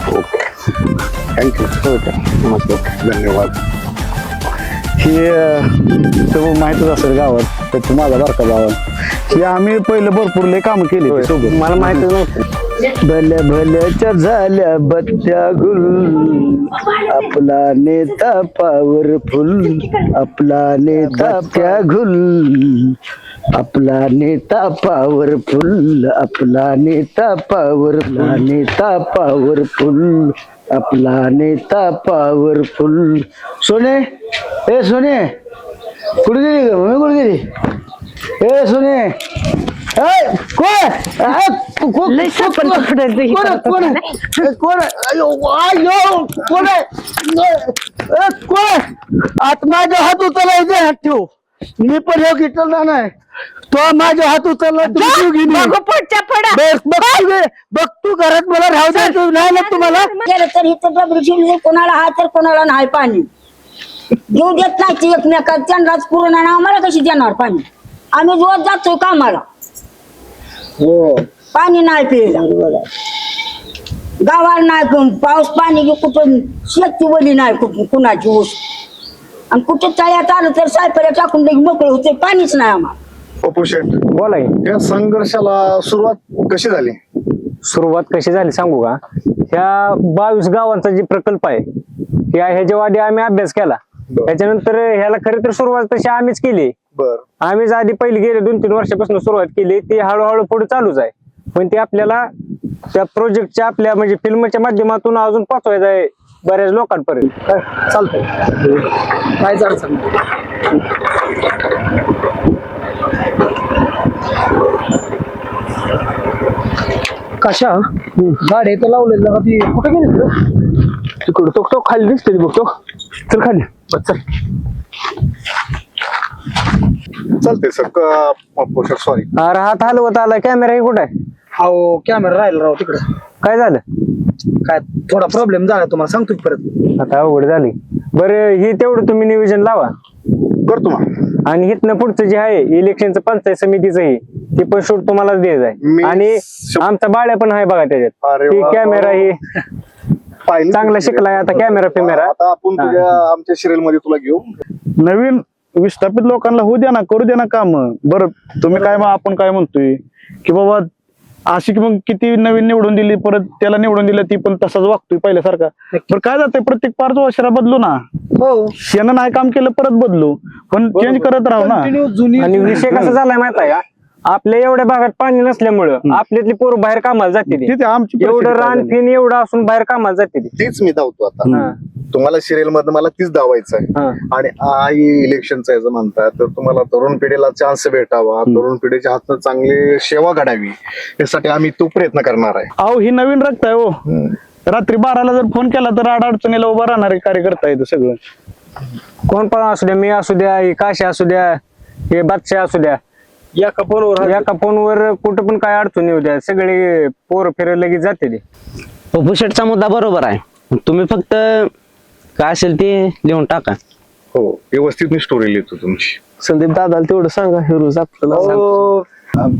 Speaker 8: Okay thank you. नमस्ते, धन्यवाद. हे सर्व माहितच असेल गावात, पप्पू माझा बारका गावात. हे आम्ही पहिले भरपूर लय कामं केली सोबत.
Speaker 10: मला माहितच नव्हतं.
Speaker 2: भल्या भल्याच्या झाल्या बत्त्या गुल, आपला नेता पॉवरफुल, आपला नेता त्या गुल, आपला नेता पॉवरफुल, आपला नेता पॉवरफुल, नेता पॉवरफुल, आपला नेता पॉवरफुल. सोने, ए सोने, कुठे गेली ग मम्मी, कुठे गेली? ए सोने,
Speaker 8: आता माझ्या हात उचलायचे हात ठेव. मी पण हे घेतला नाही तो माझ्या हात उचलला. बघ तू घरात मला राहू द्यायचं नाही ना तुम्हाला.
Speaker 3: गेलं तर इथं डबरी शिवली, कोणाला हात तर कोणाला नाही पाणी घेऊ देत नाही ती एकमेका. त्यांनाच पूर्ण आम्हाला कशी देणार पाणी? आम्ही रोज जातोय कामाला. हो पाणी नाही प्यायला गावाला नाही पाऊस पाणी की कुठं शेती वली नाही कुणाची ऊस आणि कुठे तळ्यात आलं तर सायपऱ्या टाकून लगे मोकळं होते पाणीच नाही आम्हाला
Speaker 8: पप्पू शेठ
Speaker 10: बोला की.
Speaker 8: या संघर्षाला सुरुवात कशी झाली?
Speaker 10: सुरुवात कशी झाली सांगू का? ह्या 22 गावांचा जे प्रकल्प आहे ह्याच्या आधी आम्ही अभ्यास केला. त्याच्यानंतर ह्याला खरं तर सुरुवात तशी आम्हीच केली.
Speaker 8: बर
Speaker 10: आम्हीच आधी पहिले गेले 2-3 वर्षापासून सुरुवात केली. ती हळूहळू पुढे चालूच आहे. पण ते आपल्याला त्या प्रोजेक्टच्या आपल्या म्हणजे फिल्मच्या माध्यमातून अजून पोहोचवायचं आहे बऱ्याच लोकांपर्यंत.
Speaker 2: चालतंय कायच अडचण नाही. कशा गाडी तर लावलेली ती कुठे गेली तिकडं तो खाली दिसते बघतो. चल खाली चल.
Speaker 8: चालते सर पप्पू शेठ सॉरी.
Speaker 10: अरे हात हलवत आला कॅमेरा कुठे आहे?
Speaker 2: अहो कॅमेरा राहिला राव तिकडं.
Speaker 10: काय झालं?
Speaker 2: काय थोडा प्रॉब्लेम झाला तुम्हाला सांगतो की परत.
Speaker 10: आता अवघड झाली. बरं ही तेवढं तुम्ही नियोजन लावा
Speaker 8: करतो मग.
Speaker 10: आणि इथनं पुढचं जे आहे इलेक्शनचं पंचायत समितीचं हे ते पण शूट तुम्हालाच द्यायचं आहे. आणि आमचा बाळ्या पण आहे बघा त्याच्यात.
Speaker 8: अरे
Speaker 10: ती
Speaker 8: वा,
Speaker 10: कॅमेरा ही
Speaker 8: पाहिलं
Speaker 10: चांगला शिकलाय आता कॅमेरा फिमेरा.
Speaker 8: आता आपण तुझ्या आमच्या सिरियल मध्ये तुला घेऊ.
Speaker 11: नवीन विस्थापित लोकांना होऊ द्या ना, करू द्या ना काम. बरं तुम्ही काय आपण काय म्हणतोय की बाबा अशी की मग किती नवीन निवडून दिली परत त्याला निवडून दिलं ती पण तसाच वागतोय पहिल्यासारखा. बरं काय जातंय प्रत्येक 5 वर्षाला बदलू ना.
Speaker 2: हो
Speaker 11: यानं नाही काम केलं परत बदलू पण चेंज करत राहू ना.
Speaker 2: जुनी
Speaker 10: आणि विषय कसा झालाय माहित आहे का? आपल्या एवढ्या भागात पाणी नसल्यामुळं आपल्यातली पोरं बाहेर कामाला जाते ती.
Speaker 11: तिथे आमची
Speaker 10: एवढं
Speaker 11: परिस्थिती काय
Speaker 10: रान
Speaker 11: झाली.
Speaker 10: फिन एवढं असून बाहेर कामाला जाते ती.
Speaker 8: तीच मी धावतो आता.
Speaker 10: हा.
Speaker 8: तुम्हाला सिरियल मध्ये मला तीच धावायचं आहे.
Speaker 10: हा.
Speaker 8: आणि आई इलेक्शनचं याचं म्हणतात तर तुम्हाला तरुण पिढीला चान्स भेटावा, तरुण पिढीच्या हातात चांगली सेवा घडावी यासाठी आम्ही तो प्रयत्न करणार आहे.
Speaker 11: अहो ही नवीन रक्त आहे हो. रात्री 12ला जर फोन केला तर अडचणीला उभा राहणारे कार्यकर्ता येतो सगळं.
Speaker 10: कोण पण असू द्या, मी असू द्या, ही काशी असू द्या, हे बादशाह असू द्या, एका फोनवर कुठं पण काय अडचण येऊ द्या सगळे पोर फिरायला लगेच जाते ते.
Speaker 1: पप्पू शेठचा मुद्दा बरोबर आहे. तुम्ही फक्त काय असेल ते लिहून टाका.
Speaker 8: हो व्यवस्थित मी स्टोरी लिहितो तुमची.
Speaker 2: संदीप दादाला तेवढं सांगा हिरोज आपल्याला.
Speaker 11: हो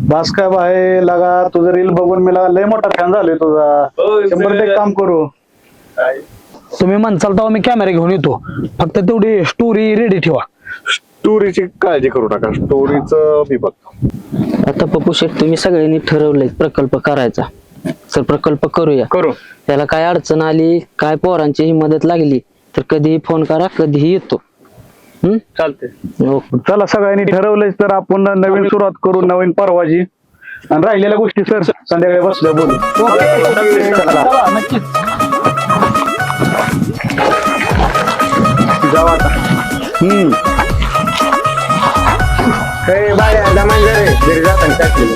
Speaker 11: बास काय बाय लागा तुझं रील बघून मी लय मोठा फॅन झालोय तुझा. 100% काम करू.
Speaker 2: तुम्ही म्हणसाल तेव्हा मी कॅमेरा घेऊन येतो. फक्त तेवढी स्टोरी रेडी ठेवा.
Speaker 8: स्टोरीची काळजी करू नका, स्टोरीचं मी बघतो.
Speaker 1: आता पप्पू शेठ तुम्ही सगळ्यांनी ठरवलंय प्रकल्प करायचा. तर प्रकल्प करूया.
Speaker 10: करू.
Speaker 1: त्याला काय अडचण आली काय पोरांची ही मदत लागली तर कधीही फोन करा, कधीही येतो.
Speaker 10: चालते.
Speaker 11: चला सगळ्यांनी ठरवलंय तर आपण नवीन सुरुवात करू, नवीन परवाजी. आणि राहिलेल्या गोष्टी सर संध्याकाळी बसल्या बोलू.
Speaker 8: जावा आता.
Speaker 10: घरी जाताना टाकलेलं.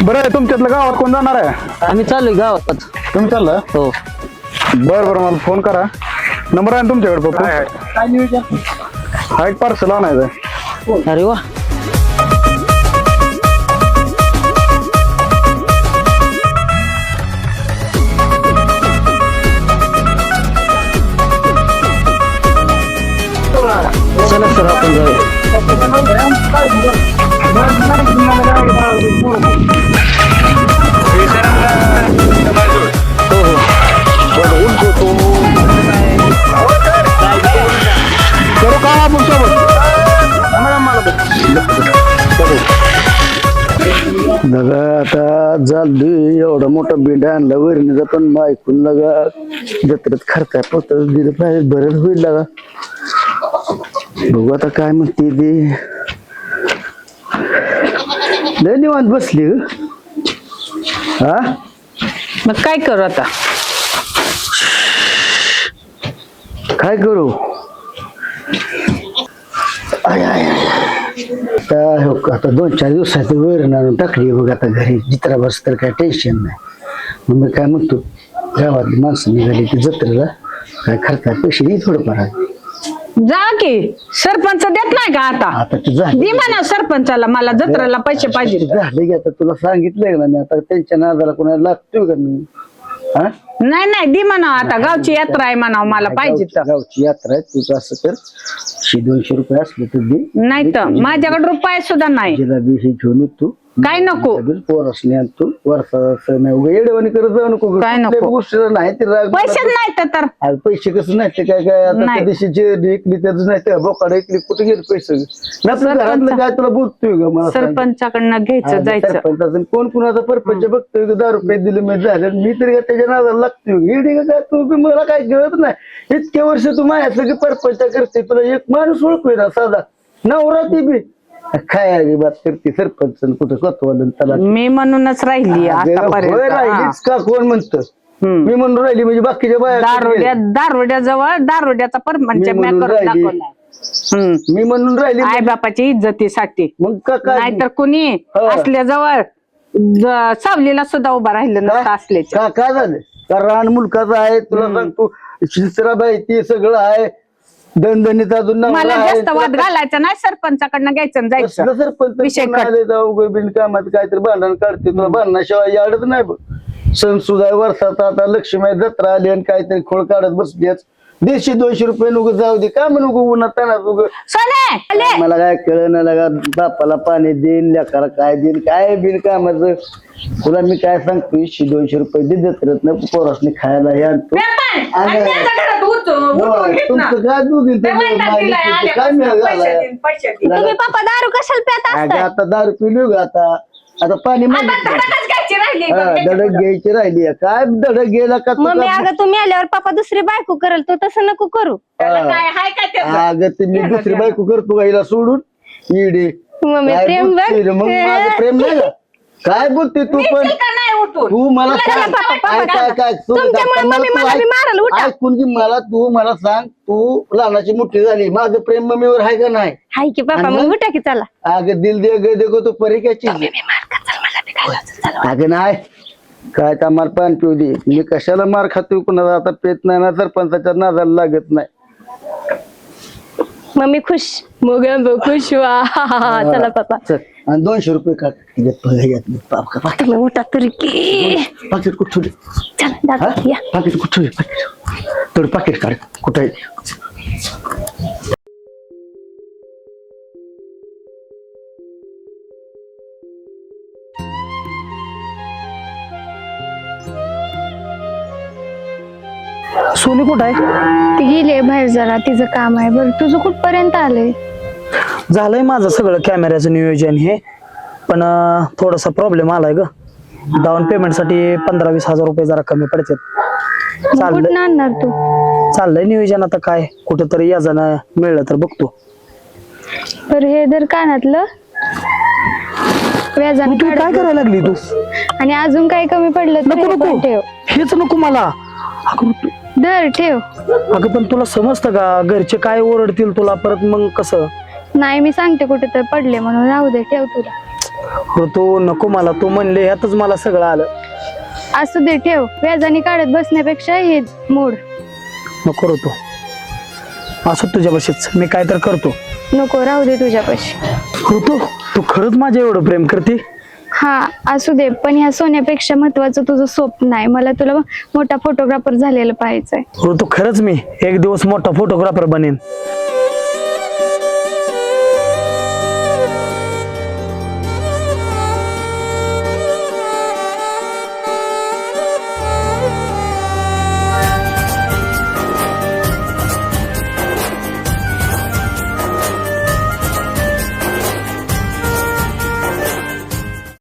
Speaker 11: बरं आहे तुमच्यातलं गावात कोण जाणार आहे?
Speaker 1: आम्ही चाललोय गावात.
Speaker 11: तुम्ही चाललं?
Speaker 1: हो
Speaker 11: बरं मला फोन करा. नंबर आहे ना तुमच्याकडे पप्पू?
Speaker 2: काय नियोजन?
Speaker 11: हा एक पार्सल आणायचं.
Speaker 1: अरे वा. चला सर आपण जाऊया.
Speaker 11: करू का आपण सोबत?
Speaker 8: लगा आता झालं एवढा मोठा बिंडा आणला वरणीचा पण ऐकून लगा जत्रेत खर्चा पोत दिलं पाहिजे बरंच होईल लगा. बघू आता काय म्हणते ती. लय निवांत बसली ग. हा
Speaker 7: मग काय करू आता?
Speaker 8: काय करू? आता 2-4 दिवसात वैरण आणून टाकली बघ आता घरी. जित्रा बस तर काय टेन्शन नाही. मग मी काय म्हणतो गावातली माणसं निघाली की जत्रेला काय खर्चा पैसे दे थोडंफार.
Speaker 7: जा की सरपंच देत नाही का आता?
Speaker 8: आता तू जा
Speaker 7: दे म्हणा सरपंचाला मला जत्रेला पैसे पाहिजे.
Speaker 8: झालं की आता तुला सांगितलंय ना मी. आता त्यांच्या नादाला कोणाला लागतोय का मी? हा?
Speaker 7: नाही नाही दी म्हणावं, आता गावची यात्रा आहे म्हणावं, मला पाहिजे तर.
Speaker 8: गावची यात्रा आहे, तुझं असं कर 100-200 रुपये असले तर दे.
Speaker 7: नाही तर माझ्याकडे रुपये सुद्धा नाही.
Speaker 8: जिलेबी हे घेऊन ये तू.
Speaker 7: काय नको.
Speaker 8: पोरसने आण तू वरचा येडवणी करत जाऊ नको.
Speaker 7: काय नको.
Speaker 8: कुठल्याही गोष्टीला नाही ते राग
Speaker 7: पैसेच नाही तर
Speaker 8: अरे पैसे कसं नाही ते काय आता
Speaker 7: नाही.
Speaker 8: त्या दिवशी जे ऐकली त्याच नाही त्या बोकाड ऐकली कुठे गेले पैसे मी आपल्या घरातलं काय तुला बोलतोय का मला सांग.
Speaker 7: सरपंचाकडनं घ्यायचं जायचं.
Speaker 8: सरपंचाचं कोण कुणाचा परपंच बघतोय 10 रुपये दिले मी झालं मी तरी त्याच्या नादाला लागतोय. येडी का काय तू बी मला काय कळत नाही. इतके वर्ष तू माझ्यातलं की परपंच करते तुला एक माणूस ओळखतोय ना साधा नवरा ती बी काय बात करते सरपंच कुठं कतवालं त्याला
Speaker 7: मी म्हणूनच राहिली आतापर्यंत.
Speaker 8: राहिलीच का कोण म्हणतं मी म्हणून राहिली म्हणजे बाकीच्या बाया
Speaker 7: दारुड्या जवळ दारुड्याचा परपंच
Speaker 8: मी
Speaker 7: मी
Speaker 8: म्हणून
Speaker 7: करून
Speaker 8: राहिली.
Speaker 7: दाखवलाय.
Speaker 8: मी म्हणून राहिली
Speaker 7: आई बापाची इज्जतीसाठी.
Speaker 8: मग का काय
Speaker 7: नाहीतर कुणी
Speaker 8: हो.
Speaker 7: असल्याजवळ सावलीला सुद्धा उभा राहिलं नसतं असल्याच्या.
Speaker 8: का झालं का रान मुलकाचं आहे तुला सांगतो शिस्त्राबाई ती सगळं आहे दणदणीत अजून नवरा
Speaker 7: मला
Speaker 8: आहे.
Speaker 7: जास्त वाद घालायचा नाही, सरपंचाकडनं घ्यायचं आणि जायचं.
Speaker 8: कसलं सरपंच
Speaker 7: विषय
Speaker 8: कोण
Speaker 7: कट.
Speaker 8: आले जाऊ बिनकामात काहीतरी भांडण काढते तुला भांडणाशिवाय याडच नाही बघ. सण सुद्धा वर्षात आता लक्ष्मी जत्रा आली आणि काहीतरी खोळ काढत बसलीच 150-200 रुपये नुक जाऊ दे का म्हणू उन्हात तानात
Speaker 7: सोने आले.
Speaker 8: मला काय कळ ना लागा बापाला पाणी देईन लेकराला काय देईन काय बिनकामाचं तुला मी काय सांगतो 100-200 रुपये दे देत ना पोरासने खायला हे आणतो.
Speaker 7: आणि माझ्या घरात उठून घेत ना.
Speaker 8: तुमचं काय दूध
Speaker 7: ते म्हणतात तिला आले
Speaker 8: काय
Speaker 7: पैसे
Speaker 8: मिळालं
Speaker 7: देईन, पैसे देईन.
Speaker 6: तुम्ही पप्पा दारू कशाला प्यात
Speaker 8: अगं
Speaker 6: असताय?
Speaker 8: आता दारू पिलो ग आता पाणी
Speaker 7: आता
Speaker 8: मागितलं.
Speaker 7: धडकच घ्यायची राहिली
Speaker 8: हा, धडक घ्यायची राहिली काय धडक गेला का तू
Speaker 6: मम्मी
Speaker 8: का-
Speaker 6: अगं तुम्ही आल्यावर पप्पा दुसरी बायको करेल तो तसं नको करू.
Speaker 7: त्याला काय हाय का त्याचं?
Speaker 8: अगं ते मी दुसरी बायको करतो गाईला सोडून इडे
Speaker 6: मम्मी
Speaker 8: काय
Speaker 6: प्रेम
Speaker 8: बोलते रे? मग माझं प्रेम नाही का काय बोलते तू पण
Speaker 7: निघशील का नाही उठून?
Speaker 8: तू मला
Speaker 6: चला
Speaker 8: सांग
Speaker 6: पापा, पापा,
Speaker 8: काय काय काय तू
Speaker 6: तुमच्यामुळे
Speaker 8: मला
Speaker 6: मम्मी
Speaker 8: तू
Speaker 6: मला
Speaker 8: ऐक-
Speaker 6: बी मारायला उठा.
Speaker 8: ऐकून की तू मला सांग तू लहानाची मोठी झाली माझं प्रेम मम्मीवर आहे का नाही
Speaker 6: हाय की पप्पा
Speaker 8: आणि
Speaker 6: मग
Speaker 8: मग?
Speaker 6: उठा की चला.
Speaker 8: अगं दिल दे ग देखो तो परी काय चीज अगं नाही काय तर मार पान पिऊ दे मी कशाला मार खातोय कुणाला आता पेत नाही ना सरपंचाच्या नादाला लागत नाही.
Speaker 6: मम्मी खुश मग खुश वा चला पप्पा
Speaker 8: चल आणि 200 रुपये काढ
Speaker 6: तुम्ही उठा तरी की.
Speaker 8: पाकिट कुठं ठेवले?
Speaker 6: चला दादा या.
Speaker 8: पाकिट कुठं ठेवले? पाकिट थोडं पाकिट काढ कुठं आहे?
Speaker 2: सोनी कुठं आहे?
Speaker 12: ती गेली बाहेर जरा, तिचं काम आहे. बरं तुझं कुठपर्यंत आलंय?
Speaker 2: झालंय माझं सगळं कॅमेऱ्याचं नियोजन हे पण थोडासा प्रॉब्लेम आलाय ग. डाऊन पेमेंट साठी 15-20 हजार रुपये जरा कमी पडतात.
Speaker 12: मग
Speaker 2: चाललंय
Speaker 12: कुठं आणणार तू?
Speaker 2: चाललंय नियोजन आता काय कुठंतरी याजानं मिळलं तर बघतो.
Speaker 12: बरं हे धर कानातलं व्याजाने
Speaker 2: तू काय
Speaker 12: काढ.
Speaker 2: करायला लागली तू?
Speaker 12: आणि अजून काही कमी पडलं तर
Speaker 2: नको
Speaker 12: हे पण
Speaker 2: नको
Speaker 12: ठेव.
Speaker 2: हेच नको मला.
Speaker 12: धर ठेव.
Speaker 2: अगं पण तुला समजतं का घरचे काय ओरडतील तुला परत मग कसं?
Speaker 12: नाही मी सांगते कुठे तर पडले म्हणून राहू दे ठेव तुला.
Speaker 2: हो तू नको मला तू म्हणले ह्यातच मला सगळं आलं.
Speaker 12: असू दे ठेव. व्याजाने काढत बसण्यापेक्षा हे मोड.
Speaker 2: नको रे तू असं तुझ्या बशीच मी काय तर करतो.
Speaker 12: नको राहू दे तुझ्यापाशी.
Speaker 2: होतो तू खरंच माझ्या एवढं प्रेम करते?
Speaker 12: हा असू दे पण ह्या सोन्यापेक्षा महत्वाचं तुझं स्वप्न आहे. मला तुला मोठा फोटोग्राफर झालेलं पाहायचंय.
Speaker 2: हो तू खरंच मी एक दिवस मोठा फोटोग्राफर बनेन.